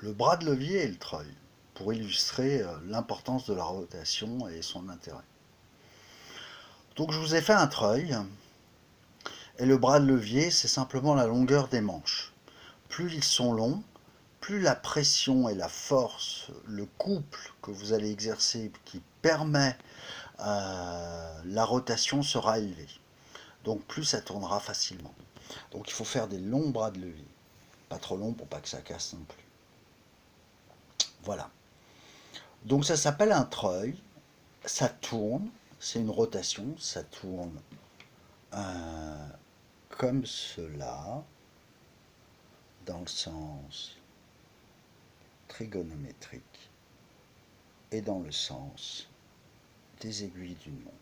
Le bras de levier et le treuil, pour illustrer l'importance de la rotation et son intérêt. Donc je vous ai fait un treuil, et le bras de levier, c'est simplement la longueur des manches. Plus ils sont longs, plus la pression et la force, le couple que vous allez exercer qui permet la rotation sera élevé. Donc plus ça tournera facilement. Donc il faut faire des longs bras de levier. Pas trop longs pour pas que ça casse non plus. Voilà. Donc ça s'appelle un treuil. Ça tourne. C'est une rotation. Ça tourne comme cela. Dans le sens trigonométrique. Et dans le sens des aiguilles d'une montre.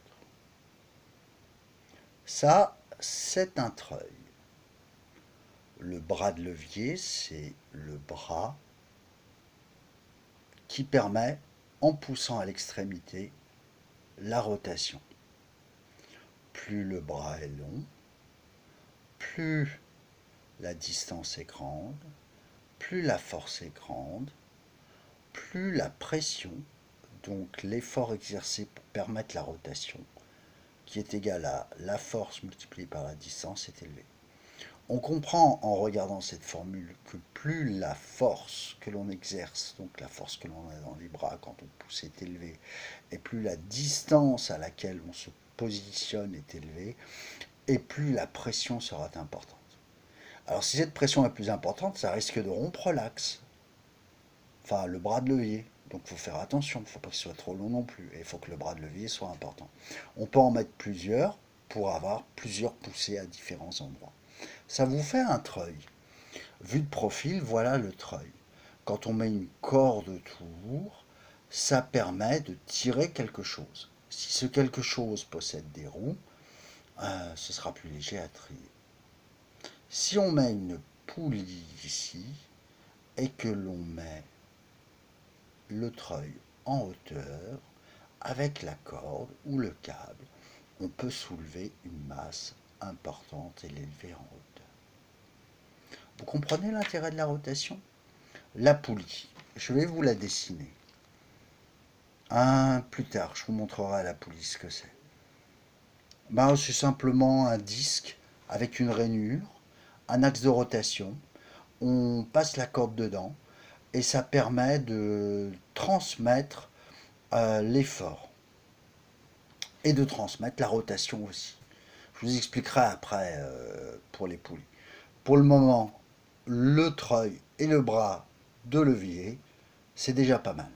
Ça, c'est un treuil. Le bras de levier, c'est le bras qui permet, en poussant à l'extrémité, la rotation. Plus le bras est long, plus la distance est grande, plus la force est grande, plus la pression, donc l'effort exercé pour permettre la rotation, qui est égal à la force multipliée par la distance, est élevé. On comprend en regardant cette formule que plus la force que l'on exerce, donc la force que l'on a dans les bras quand on pousse est élevée, et plus la distance à laquelle on se positionne est élevée, et plus la pression sera importante. Alors si cette pression est plus importante, ça risque de rompre l'axe, enfin le bras de levier. Donc il faut faire attention, il ne faut pas qu'il soit trop long non plus, et il faut que le bras de levier soit important. On peut en mettre plusieurs pour avoir plusieurs poussées à différents endroits. Ça vous fait un treuil. Vu de profil, voilà le treuil. Quand on met une corde autour, ça permet de tirer quelque chose. Si ce quelque chose possède des roues, ce sera plus léger à trier. Si on met une poulie ici et que l'on met le treuil en hauteur, avec la corde ou le câble, on peut soulever une masse importante et l'élever en hauteur. Vous comprenez l'intérêt de la rotation? La poulie, je vais vous la dessiner. Plus tard, je vous montrerai la poulie ce que c'est. C'est simplement un disque avec une rainure, un axe de rotation. On passe la corde dedans et ça permet de transmettre l'effort et de transmettre la rotation aussi. Je vous expliquerai après pour les poulies. Pour le moment, le treuil et le bras de levier, c'est déjà pas mal.